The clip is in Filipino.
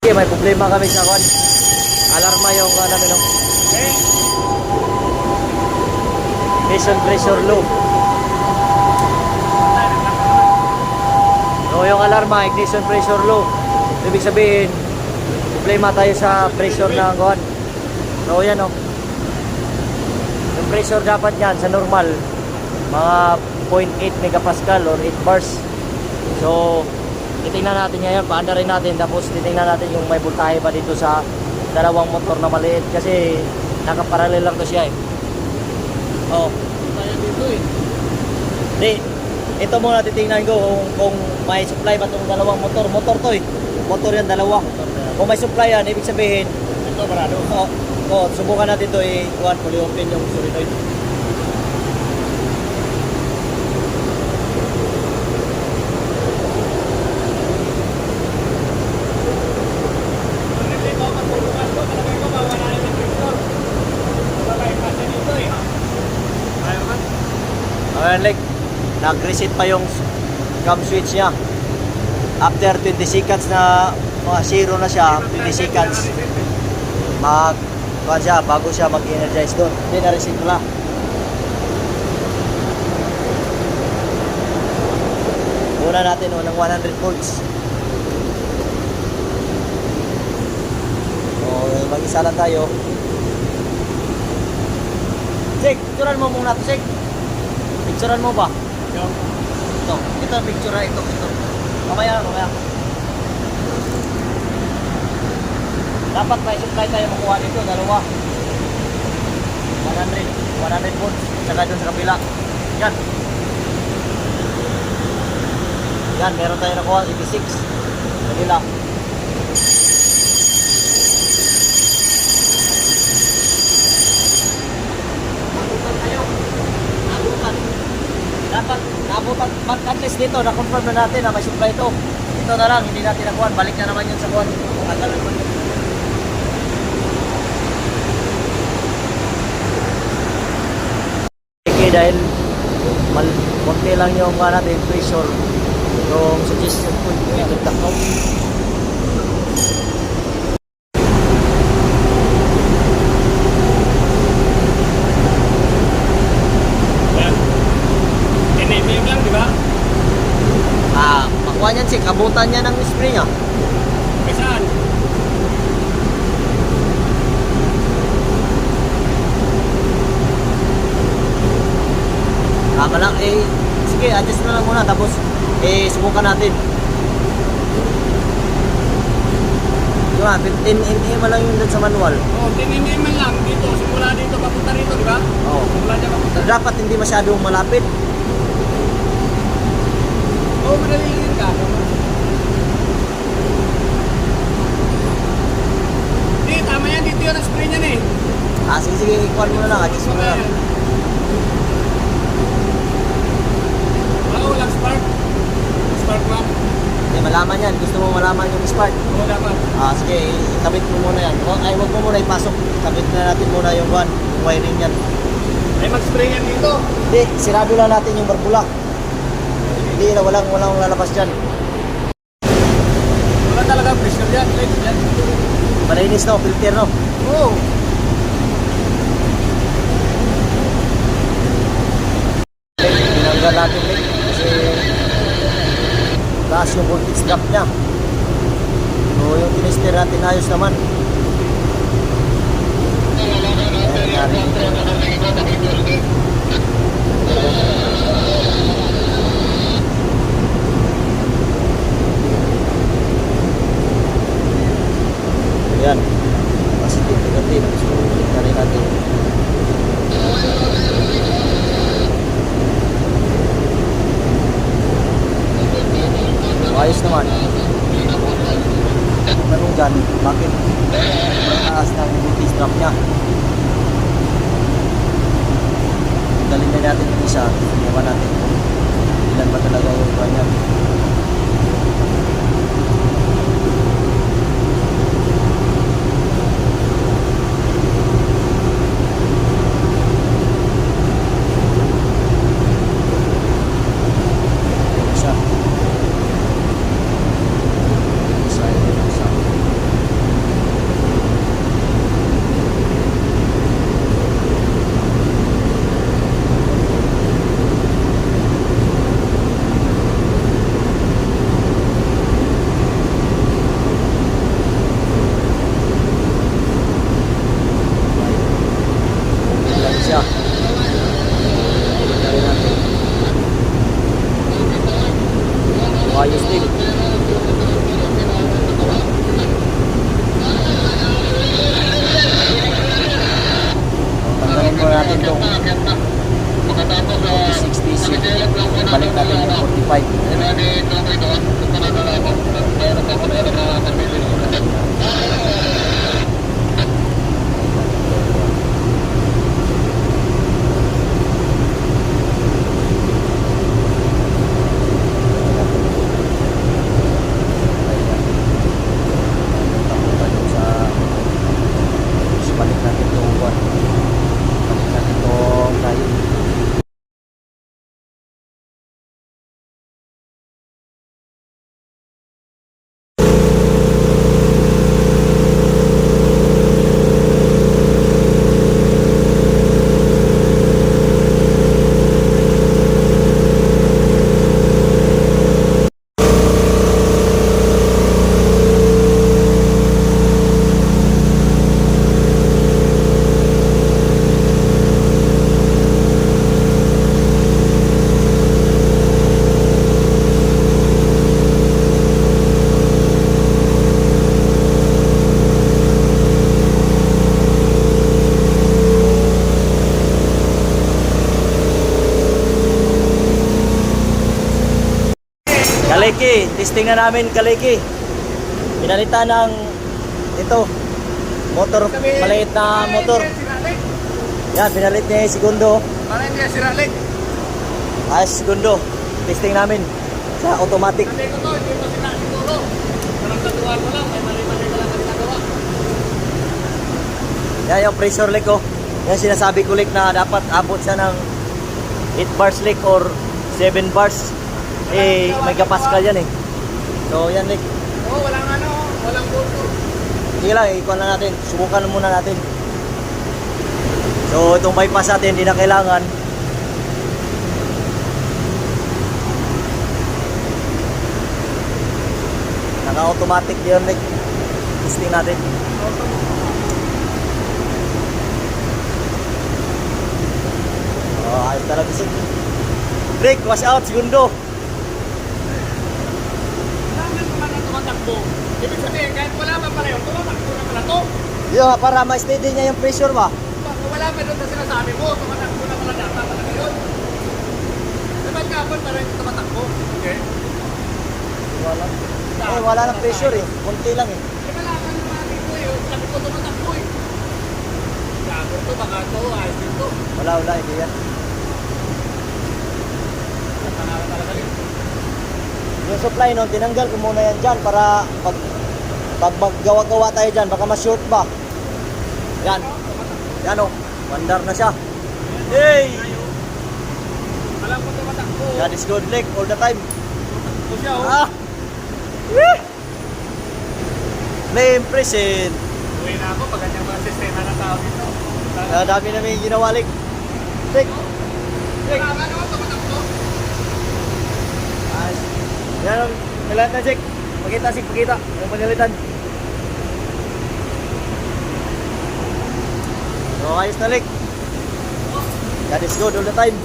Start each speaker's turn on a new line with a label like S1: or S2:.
S1: May problema kami sa kwan. Alarma yung namin, no? Ignition pressure low. So yung alarma, ignition pressure low. Ibig sabihin, problema tayo sa pressure ng kwan. So yan, no? Yung pressure dapat yan sa normal, mga 0.8 megapascal or 8 bars. So titingnan natin ngayon, paanda rin natin, tapos titingnan natin yung may voltahe pa dito sa dalawang motor na maliit kasi nakaparallel lang to siya eh. Oh, tayo dito eh. Di, ito muna titingnan ko kung may supply ba itong dalawang motor. Motor to eh. Motor yan, dalawa. Kung may supply yan, ibig sabihin ito parado. Oh, subukan natin to eh. Fully open yung solenoid. Ayan, like, nag-reset pa yung cam switch niya. After 20 seconds na mga zero na siya, 20 seconds, siya, bago siya mag-energize doon. Hindi na-reset ko lang. Una natin ng 100 volts. So, mag-isa lang tayo. Sig, picturean mo muna ito, Sig. Picturean mo ba? Ito picture, ito. Mamaya. Dapat may supply tayo makuha dito, dalawa. 100 volts, saka dun sa kabila. Yan, meron tayo nakuha, 86. Kabila. Dapat naabutan, at least dito, na-confirm na natin na may supply ito. Ito na lang, hindi natin nakuha. Balik na naman yun sa kuhan. Okay, dahil konti lang yung natin pressure, yung suggestion ko yung takno. Makuha niyan, Sik, abutan niya ng spray niya.
S2: Saan?
S1: Lang, sige, adjust na lang muna, tapos subukan natin. Diba, 15 mm lang yung dun sa manual.
S2: Oo, 10 mm lang dito, simula dito, papunta rito, di ba?
S1: Oo.
S2: Simula dyan, papunta.
S1: Dapat hindi masyadong malapit.
S2: Oo, madalingin ka. Hindi, tama yan, dito yun ang spray niyan eh.
S1: Sige, ikuhan mo na lang, adjust mo na lang.
S2: Walang spark. Spark lang.
S1: Hindi, malaman yan. Gusto mo malaman yung spark.
S2: Oo, dapat.
S1: Sige, ikabit mo muna yan. Huwag mo muna ipasok. Ikabit na natin muna yung wiring yan.
S2: Ay, mag-spray yan dito.
S1: Hindi, sirado lang natin yung barbula. Hindi na, walang lalabas dyan.
S2: Wala talaga pressure yan.
S1: Malinis no, filter no.
S2: Oo.
S1: Tinanggal natin kasi taas yung voltage drop niya. So yung tinester natin ayos naman. Ayan, positive, negative. So tingnan natin. Ayos naman. Tanong dyan, bakit taas ng voltage drop niya? Dalhin na natin yung isa, iwan natin. Ilan ba talaga yung kanya? Isa. testing na namin kaliki. Pinalitan ng ito, motor, maliit na motor. Yan, pinalit niya yung segundo.
S2: Para hindi yan siralik.
S1: Ayos, segundo. Testing namin sa automatic.
S2: Hindi ko to, hindi ko sila siguro. Parang tatuan mo lang, may mali-mali ka lang ginagawa.
S1: Yan yung pressure leak ko. Yan sinasabi ko leak na dapat abot siya ng 8 bars leak or 7 bars. Eh, megapascal yan eh. So, yan leak.
S2: Oo, walang ano, walang bulto.
S1: Sige lang, ikuha na natin. Subukan muna natin. So, itong bypass natin, hindi na kailangan. Naka-automatic yun, like, testing natin. Oh, ayos talaga si Rick, wash out, segundo.
S2: Kailangan naman ang tumatakbo. Ibig sabihin, kahit wala pa pala yun, tumatakbo na pala to.
S1: Yeah, para ma-steady niya yung pressure ba?
S2: Kung wala pa doon sa sinasabi mo, tumatakbo na pala data talaga yun. Dapat nga po, parang hindi tumatakbo. Okay?
S1: Wala. Eh, wala nang pressure eh. Kunti lang eh.
S2: Kailangan naman dito eh. Sabi ko tumatakbo eh. Gago to, baka to, ayos dito.
S1: Wala, hindi yan.
S2: Pangalan talaga yun.
S1: Yung supply nun, tinanggal ko muna yan dyan para pag maggawa-gawa tayo dyan, baka ma-short ba? Yan. Yan o. Mandar na siya. Yay!
S2: Alam ko tumatakbo.
S1: God is good, Nick, all the time.
S2: Tumatakbo siya oh.
S1: Ah! Weh! Na-impress eh.
S2: Uwi na ako pag ganyan mga sistema ng tao dito.
S1: Dami namin ginawa, Nick. Nick!
S2: Kailangan naman tumatakbo.
S1: Ayos. Yan ang kailangan na, Nick. Pakita, Sig, pakita. Yung panilitan. So, ayos na, Nick. God is good all the time.